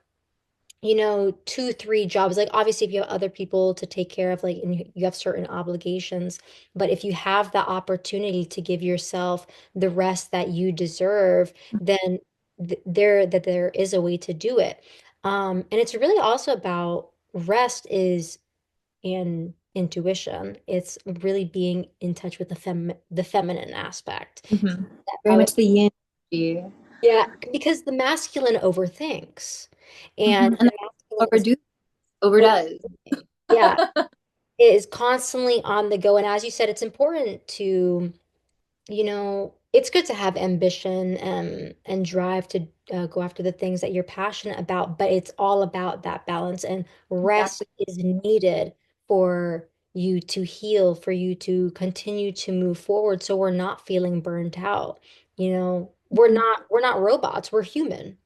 2, 3 jobs. Like obviously if you have other people to take care of, like, and you have certain obligations, but if you have the opportunity to give yourself the rest that you deserve, then there is a way to do it. And it's really also about rest is in intuition. It's really being in touch with the feminine aspect. Mhm. I Very would, much the yin energy. yeah, because the masculine overthinks, and Mhm. And the then masculine is overdo, overdoes. overthinking. Yeah, it is constantly on the go. And as you said, it's important to, it's good to have ambition and drive to go after the things that you're passionate about, but it's all about that balance. And rest Exactly. is needed for you to heal, for you to continue to move forward. So we're not feeling burnt out. We're not robots, we're human.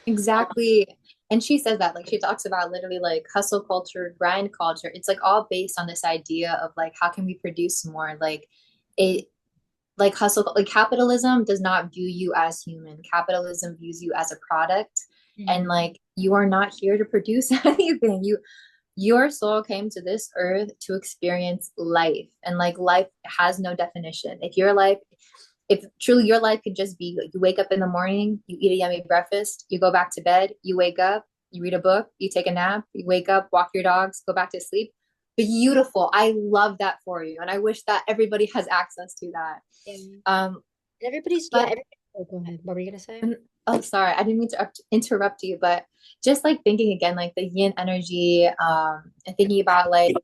Exactly. And she says that, like, she talks about literally like hustle culture, grind culture. It's like all based on this idea of like, how can we produce more? Like, it, like hustle, like capitalism does not view you as human. Capitalism views you as a product. And Mhm. like, you are not here to produce anything. Your soul came to this earth to experience life, and like life has no definition. If truly your life could just be like, you wake up in the morning, you eat a yummy breakfast, you go back to bed, you wake up, you read a book, you take a nap, you wake up, walk your dogs, go back to sleep. Beautiful. I love that for you, and I wish that everybody has access to that. Yeah. um but Everybody, oh, go ahead. What were you gonna say? oh, sorry, I didn't mean to interrupt you, but just like thinking again, like the yin energy, and thinking about like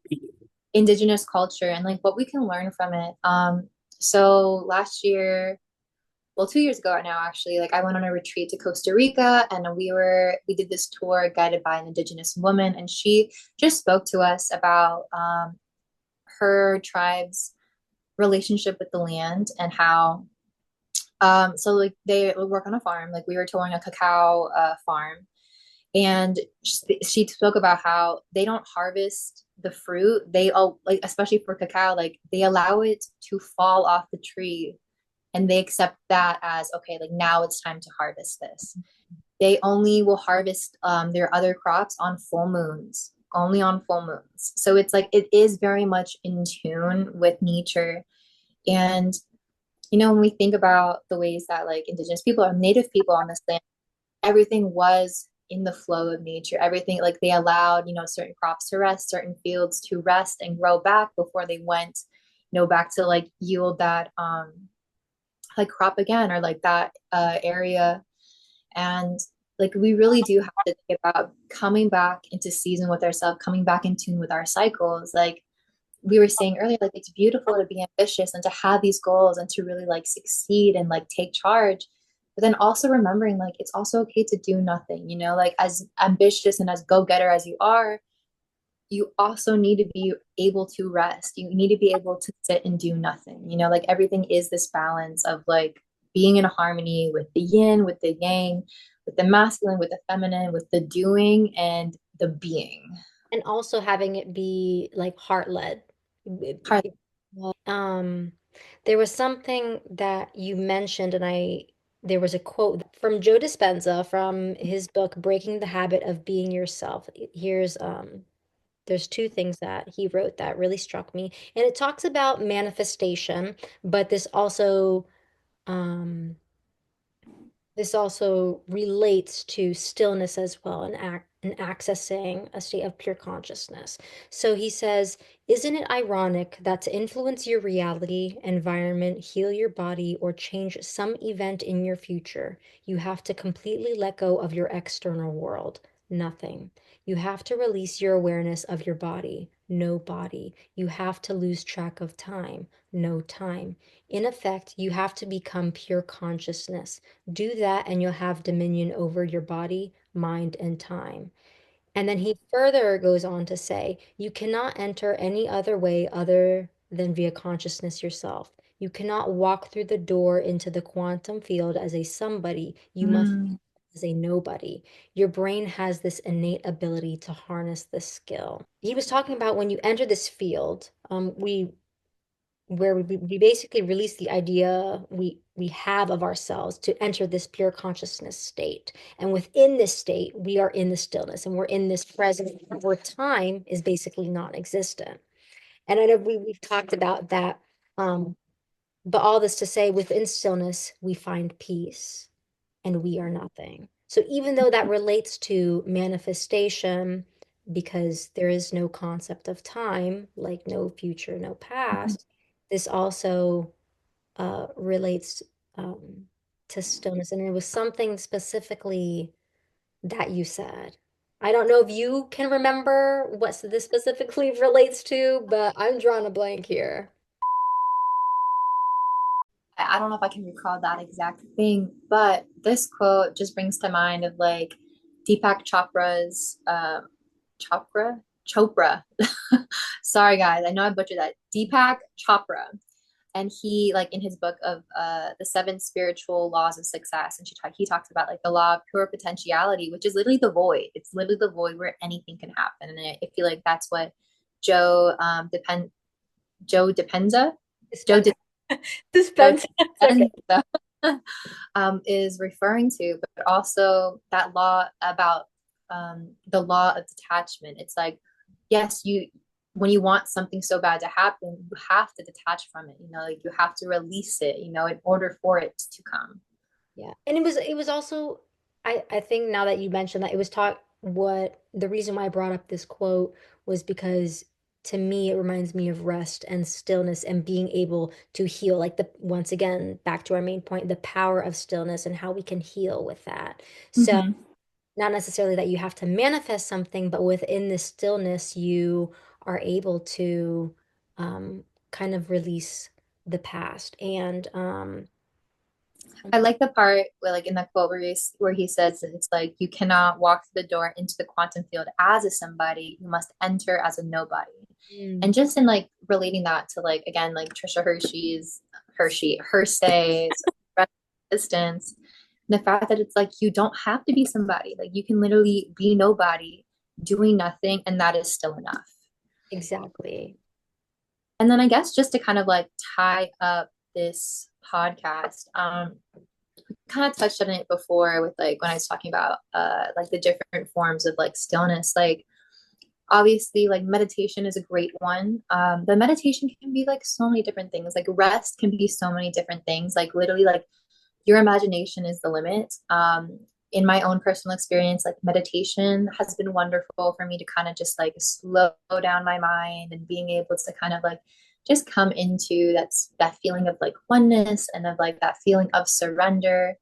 indigenous culture and like what we can learn from it. So last year, well, 2 years ago now, actually, like I went on a retreat to Costa Rica, and we did this tour guided by an indigenous woman, and she just spoke to us about her tribe's relationship with the land, and how so like they would work on a farm, like we were touring a cacao farm, and she spoke about how they don't harvest the fruit. They all, like, especially for cacao, like they allow it to fall off the tree, and they accept that as okay, like now it's time to harvest this. They only will harvest their other crops on full moons, only on full moons. So it's like it is very much in tune with nature. And when we think about the ways that like indigenous people or native people on this land, everything was in the flow of nature. Everything, like they allowed, certain crops to rest, certain fields to rest and grow back before they went, back to like yield that like crop again, or like that area. And like we really do have to think about coming back into season with ourselves, coming back in tune with our cycles. Like we were saying earlier, like it's beautiful to be ambitious and to have these goals and to really like succeed and like take charge. But then also remembering like it's also okay to do nothing, like as ambitious and as go-getter as you are, you also need to be able to rest. You need to be able to sit and do nothing. You know, like everything is this balance of like being in harmony with the yin, with the yang, with the masculine, with the feminine, with the doing and the being. And also having it be like heart-led. Part Um, there was something that you mentioned, and there was a quote from Joe Dispensa from his book Breaking the Habit of Being Yourself. There's two things that he wrote that really struck me, and it talks about manifestation, but um this also relates to stillness as well and accessing a state of pure consciousness. So he says, isn't it ironic that to influence your reality, environment, heal your body, or change some event in your future, you have to completely let go of your external world? Nothing. You have to release your awareness of your body. No body. You have to lose track of time. No time. In effect, you have to become pure consciousness. Do that, and you'll have dominion over your body, mind, and time. And then he further goes on to say, you cannot enter any other way other than via consciousness yourself. You cannot walk through the door into the quantum field as a somebody. You must mm, as a nobody. Your brain has this innate ability to harness this skill. He was talking about when you enter this field, we basically release the idea we have of ourselves to enter this pure consciousness state. And within this state, we are in the stillness and we're in this present where time is basically non-existent. And I know we've talked about that. Um, but all this to say, within stillness, we find peace and we are nothing. So even though that relates to manifestation, because there is no concept of time, like no future, no past, this also relates to stillness. And it was something specifically that you said. I don't know if you can remember what this specifically relates to, but I'm drawing a blank here. I don't know if I can recall that exact thing, but this quote just brings to mind of like Deepak Chopra's Chopra. Sorry guys, I know I butchered that. Deepak Chopra. And he like in his book of the seven spiritual laws of success, and he talks about like the law of pure potentiality, which is literally the void. It's literally the void where anything can happen. And I feel like that's what Joe Joe Dispensa Joe Dispense. Joe Dispense. Okay. Dispensa is referring to, but also that law about the law of detachment. It's like, yes, you when you want something so bad to happen, you have to detach from it. You know, like you have to release it. You know, in order for it to come. Yeah. And it was also I think now that you mentioned that it was taught what the reason why I brought up this quote was because to me it reminds me of rest and stillness and being able to heal like the once again back to our main point the power of stillness and how we can heal with that. So Mm-hmm. not necessarily that you have to manifest something, but within the stillness you are able to um kind of release the past and I like the part where, like, in that quote where he says that it's like you cannot walk through the door into the quantum field as a somebody. You must enter as a nobody. And mm, just in like relating that to like again like Tricia Hersey's distance, the fact that it's like you don't have to be somebody. Like you can literally be nobody, doing nothing, and that is still enough. exactly. And then I guess just to kind of like tie up this podcast, kind of touched on it before with like when I was talking about like the different forms of like stillness. Like obviously like meditation is a great one. But meditation can be like so many different things. Like rest can be so many different things. Like literally like your imagination is the limit. In my own personal experience, like meditation has been wonderful for me to kind of just like slow down my mind and being able to kind of like just come into that feeling of like oneness and of like that feeling of surrender.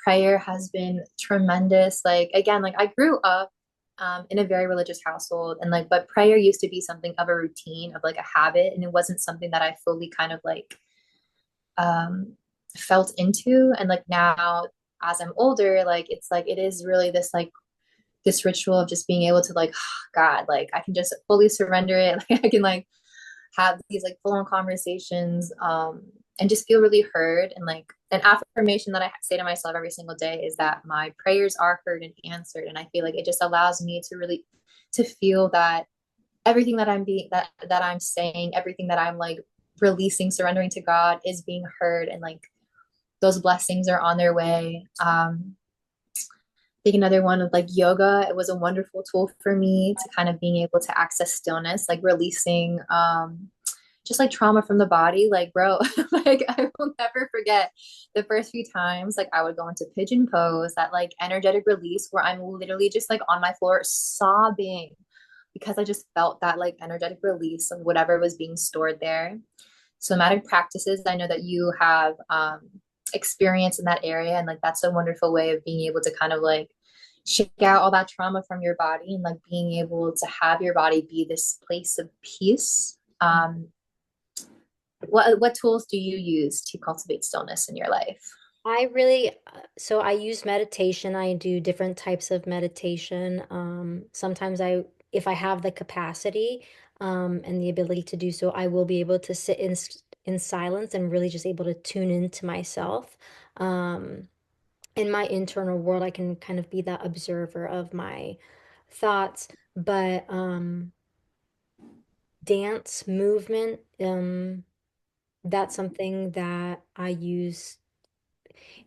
Prayer has been tremendous. Like again, like I grew up in a very religious household, and like, but prayer used to be something of a routine, of like a habit, and it wasn't something that I fully kind of like um, felt into. And like now, as I'm older, like it's like it is really this like this ritual of just being able to like, God, like I can just fully surrender it. Like I can like have these like full on conversations, and just feel really heard. And like an affirmation that I say to myself every single day is that my prayers are heard and answered. And I feel like it just allows me to really to feel that everything that I'm saying, everything that I'm like releasing, surrendering to God is being heard, and like those blessings are on their way. I think another one of like yoga, it was a wonderful tool for me to kind of being able to access stillness, like releasing just like trauma from the body. Like, bro, like I will never forget the first few times like I would go into pigeon pose, that like energetic release where I'm literally just like on my floor sobbing because I just felt that like energetic release of whatever was being stored there. Somatic practices, I know that you have experience in that area, and like that's a wonderful way of being able to kind of like shake out all that trauma from your body, and like being able to have your body be this place of peace. What tools do you use to cultivate stillness in your life? So I use meditation. I do different types of meditation. Sometimes if I have the capacity, and the ability to do so, I will be able to sit in silence and really just able to tune into myself. Um, in my internal world, I can kind of be that observer of my thoughts. But dance movement, that's something that I use.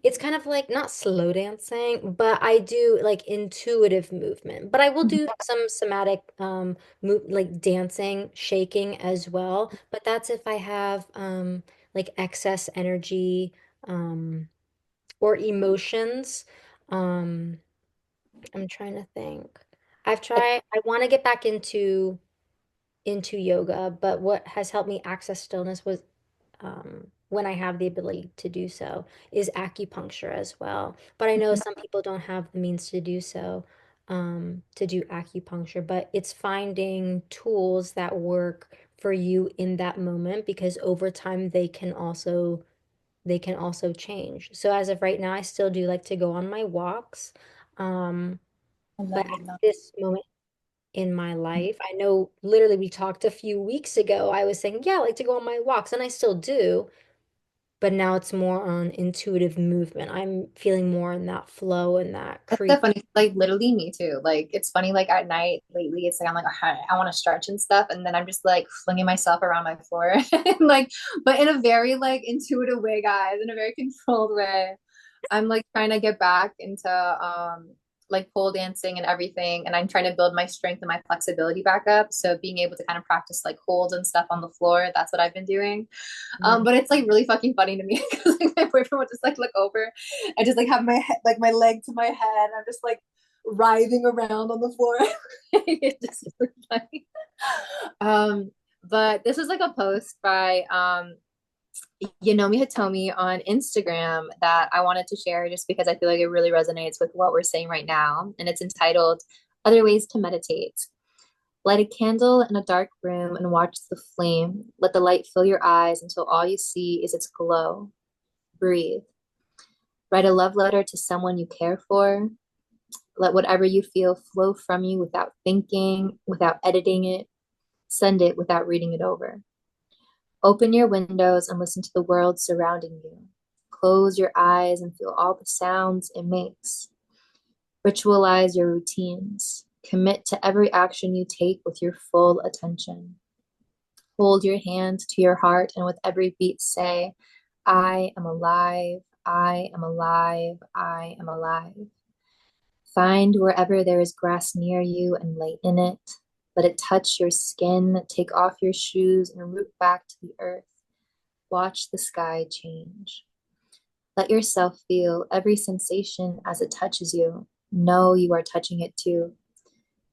It's kind of like not slow dancing, but I do like intuitive movement. But I will do some somatic move like dancing, shaking as well. But that's if I have like excess energy um or emotions. Um I'm trying to think. I want to get back into yoga, but what has helped me access stillness was when I have the ability to do so, is acupuncture as well. But I know some people don't have the means to do so, to do acupuncture, but it's finding tools that work for you in that moment because over time they can also change. So as of right now, I still do like to go on my walks. Um, I but love at it. Love this moment in my life, I know literally we talked a few weeks ago. I was saying, yeah, I like to go on my walks, and I still do. But now it's more on intuitive movement. I'm feeling more in that flow and that That's so create. funny. Like literally me too. Like it's funny. Like at night lately, it's like I'm like I want to stretch and stuff, and then I'm just like flinging myself around my floor, and like, but in a very like intuitive way, guys, in a very controlled way. I'm like trying to get back into like pole dancing and everything, and I'm trying to build my strength and my flexibility back up. So being able to kind of practice like holds and stuff on the floor, that's what I've been doing. But it's like really fucking funny to me because like my boyfriend would just like look over and just like have my head, like my leg to my head. I'm just like writhing around on the floor. It's just really funny. But this was like a post by Yonomi Hitomi on Instagram that I wanted to share just because I feel like it really resonates with what we're saying right now. And it's entitled Other Ways to Meditate. Light a candle in a dark room and watch the flame. Let the light fill your eyes until all you see is its glow. Breathe. Write a love letter to someone you care for. Let whatever you feel flow from you without thinking, without editing it. Send it without reading it over. Open your windows and listen to the world surrounding you. Close your eyes and feel all the sounds it makes. Ritualize your routines. Commit to every action you take with your full attention. Hold your hand to your heart and with every beat say, I am alive, I am alive, I am alive. Find wherever there is grass near you and lay in it. Let it touch your skin, take off your shoes and root back to the earth. Watch the sky change. Let yourself feel every sensation as it touches you. Know you are touching it too.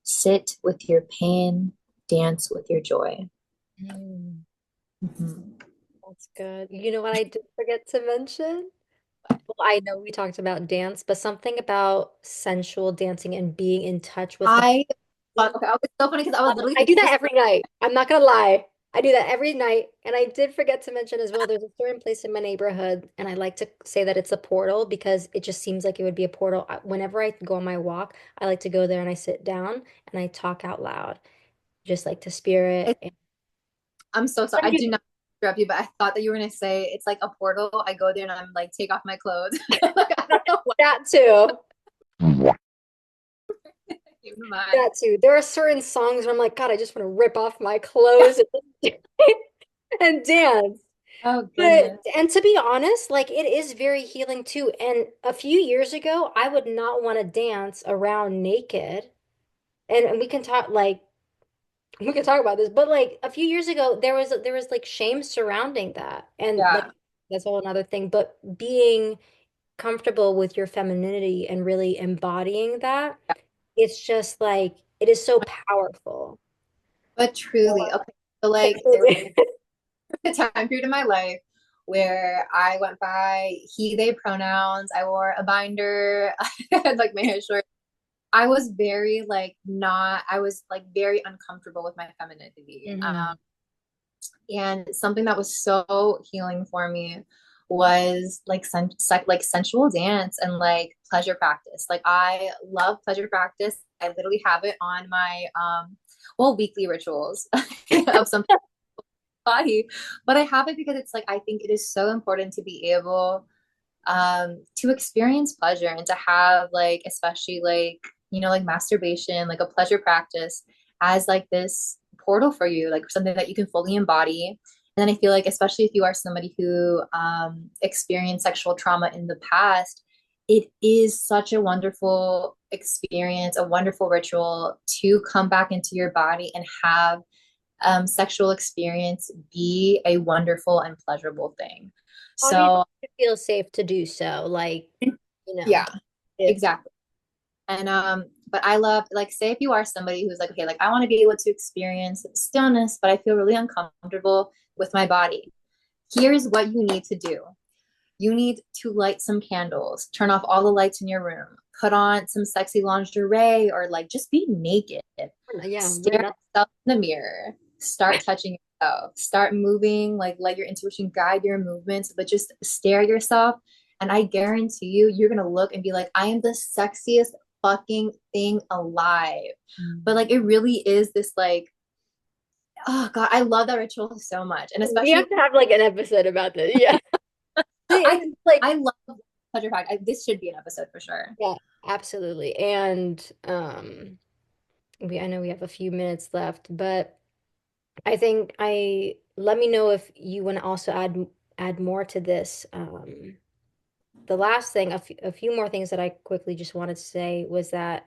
Sit with your pain, dance with your joy. Mm, Mhm. that's good. You know what I did forget to mention? Well, I know we talked about dance, but something about sensual dancing and being in touch with my I thought, okay, it's so funny because I was literally I do thinking that this. every night. I'm not gonna lie. I do that every night. And I did forget to mention as well, there's a certain place in my neighborhood, and I like to say that it's a portal because it just seems like it would be a portal. Whenever I go on my walk, I like to go there and I sit down and I talk out loud, just like to spirit. It, I'm so sorry. I do not interrupt you, but I thought that you were gonna say it's like a portal. I go there and I'm like, take off my clothes. Like, I don't know what That too. came to mind. That too. There are certain songs where I'm like, God, I just want to rip off my clothes and, and dance. Oh But goodness. and to be honest, like it is very healing too. And a few years ago, I would not want to dance around naked. And we can talk like we can talk about this, but like a few years ago, there was like shame surrounding that. And like Yeah. that's all another thing. But being comfortable with your femininity and really embodying that, it's just like it is so powerful. But truly, okay. So like there was Absolutely. a time period in my life where I went by he, they pronouns. I wore a binder. I had like my hair short. I was very like not, I was like very uncomfortable with my femininity. Hmm. And something that was so healing for me was like like sensual dance and like pleasure practice. Like I love pleasure practice. I literally have it on my well, weekly rituals of some body, but I have it because it's like I think it is so important to be able to experience pleasure and to have like especially like like masturbation, like a pleasure practice as like this portal for you, like something that you can fully embody. And then I feel like especially if you are somebody who experienced sexual trauma in the past, it is such a wonderful experience, a wonderful ritual to come back into your body and have sexual experience be a wonderful and pleasurable thing. Obviously, So it feels safe to do so. Like, yeah, if exactly. And but I love like say if you are somebody who's like, okay, like I want to be able to experience stillness, but I feel really uncomfortable with my body. Here's what you need to do. You need to light some candles, turn off all the lights in your room, put on some sexy lingerie, or like just be naked. yeah, we're Stare at not. yourself in the mirror. Start touching yourself. Start moving, like let your intuition guide your movements, but just stare at yourself. And I guarantee you, you're gonna look and be like, I am the sexiest fucking thing alive. But like it really is this like, oh God, I love that ritual so much. And We have especially to have like an episode about this. Yeah. I It's like, I love pleasure pack. This should be an episode for sure. yeah, absolutely. And I know we have a few minutes left, but I think I let me know if you want to also add more to this. The last thing, a few more things that I quickly just wanted to say was that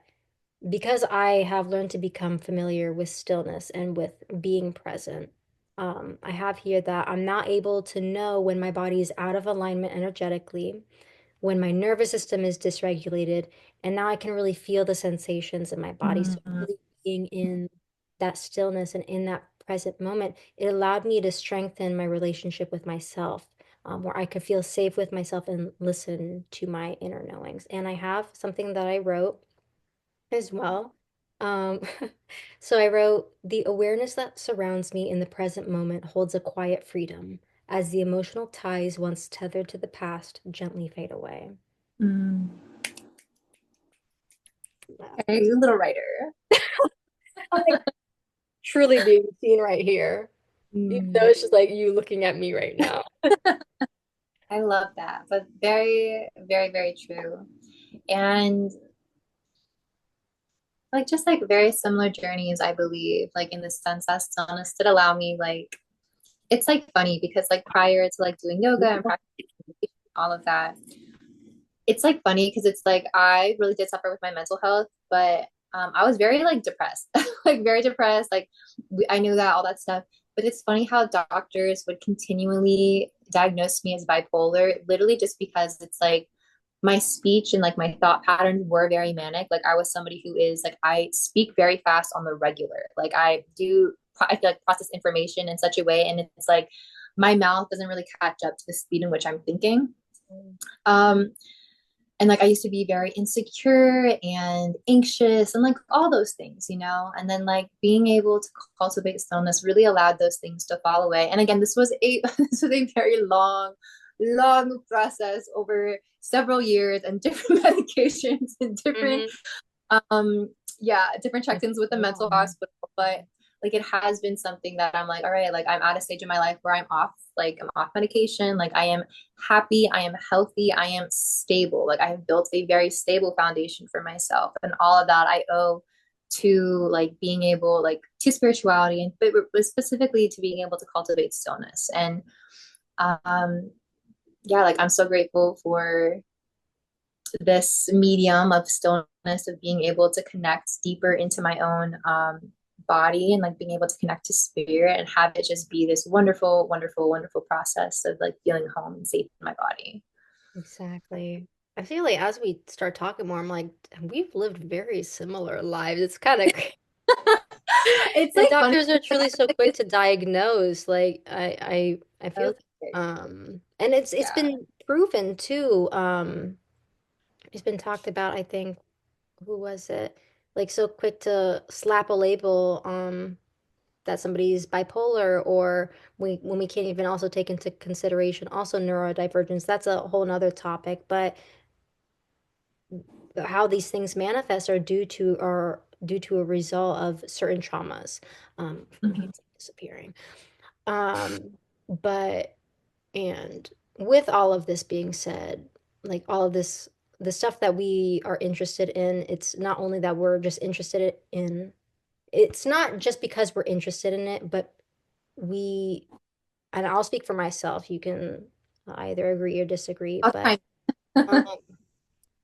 because I have learned to become familiar with stillness and with being present, I have here that I'm not able to know when my body is out of alignment energetically, when my nervous system is dysregulated, and now I can really feel the sensations in my body. So Mm. really being in that stillness and in that present moment, it allowed me to strengthen my relationship with myself, where I could feel safe with myself and listen to my inner knowings. And I have something that I wrote as well. Um, so I wrote, the awareness that surrounds me in the present moment holds a quiet freedom as the emotional ties once tethered to the past gently fade away. Mm. Yeah. Okay, little writer. I'm like truly being seen right here. Even though Mm. it's just like you looking at me right now. I love that, but very, very, very true. And like just like very similar journeys, I believe, like in the sense that stillness did allow me like it's like funny because like prior to like doing yoga and practicing all of that, it's like funny because it's like I really did suffer with my mental health, but I was very like depressed, like very depressed. Like I knew that all that stuff, but it's funny how doctors would continually diagnose me as bipolar, literally just because it's like my speech and like my thought patterns were very manic. Like I was somebody who is like I speak very fast on the regular. Like I feel like process information in such a way, and it's like my mouth doesn't really catch up to the speed in which I'm thinking. Um, and like I used to be very insecure and anxious and like all those things, and then like being able to cultivate stillness really allowed those things to fall away. And again, this was a this was a very long process over several years and different medications and different Hmm. um different That's check-ins with the so mental long. hospital. But like it has been something that I'm like, all right, like I'm at a stage in my life where I'm off medication, like I am happy, I am healthy, I am stable, like I have built a very stable foundation for myself, and all of that I owe to like being able like to spirituality, and but specifically to being able to cultivate stillness. And um yeah, like I'm so grateful for this medium of stillness, of being able to connect deeper into my own body, and like being able to connect to spirit and have it just be this wonderful, wonderful, wonderful process of like feeling home and safe in my body. Exactly. I feel like as we start talking more, I'm like, we've lived very similar lives. It's kind of It's and like funny. doctors are truly so quick to diagnose. Like I feel and it's Yeah. been proven too. It's been talked about, I think, who was it? Like so quick to slap a label that somebody's bipolar, or when we can't even also take into consideration also neurodivergence. That's a whole nother topic, but how these things manifest are due to a result of certain traumas. My Mhm. hand's disappearing. Um, but and with all of this being said, like all of this, the stuff that we are interested in, it's not only that we're just interested in, it's not just because we're interested in it, but we, and I'll speak for myself, you can either agree or disagree, I'll but try. um,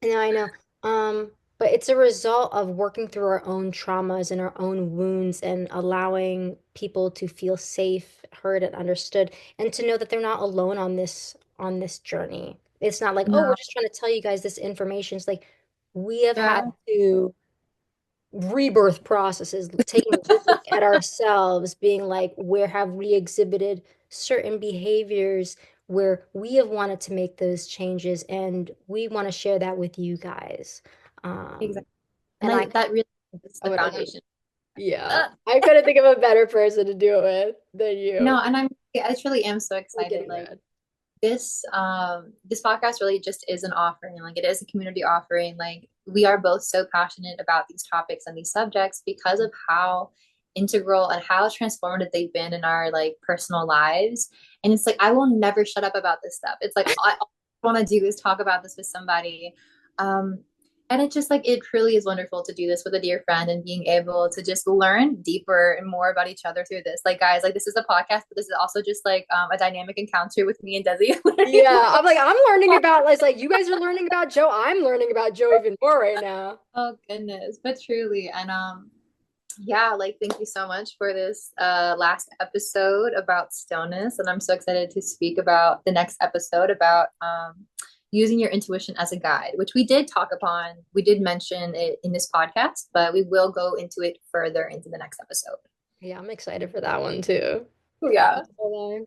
no, I know. But it's a result of working through our own traumas and our own wounds and allowing people to feel safe, heard, and understood, and to know that they're not alone on this journey. It's not like, oh, we're No. just trying to tell you guys this information. It's like we have had Yeah. to rebirth processes, taking a good look at ourselves, being like, where have we exhibited certain behaviors where we have wanted to make those changes, and we want to share that with you guys. Exactly. And And I, that really is I the would, foundation. yeah, Uh, I couldn't think of a better person to do it with than no, you. and I truly am so We're excited. getting Like mad. this podcast really just is an offering, like it is a community offering. Like we are both so passionate about these topics and these subjects because of how integral and how transformative they've been in our like personal lives. And it's like I will never shut up about this stuff. It's like all I want to do is talk about this with somebody. um and it just like it truly is wonderful to do this with a dear friend and being able to just learn deeper and more about each other through this. Like guys, like this is a podcast, but this is also just like a dynamic encounter with me and Desi learning Yeah, more. I'm like, I'm learning about, it's like you guys are learning about Joe. I'm learning about Joe even more right now. Oh goodness, but truly. And yeah, like thank you so much for this last episode about stillness, and I'm so excited to speak about the next episode about using your intuition as a guide, which we did talk upon. We did mention it in this podcast, but we will go into it further into the next episode. Yeah, I'm excited for that one too. Yeah. All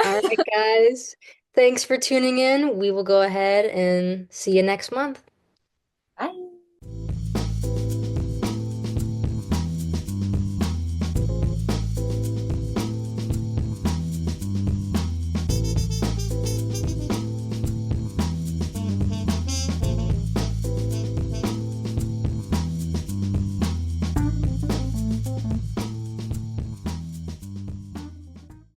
right, guys. Thanks for tuning in. We will go ahead and see you next month.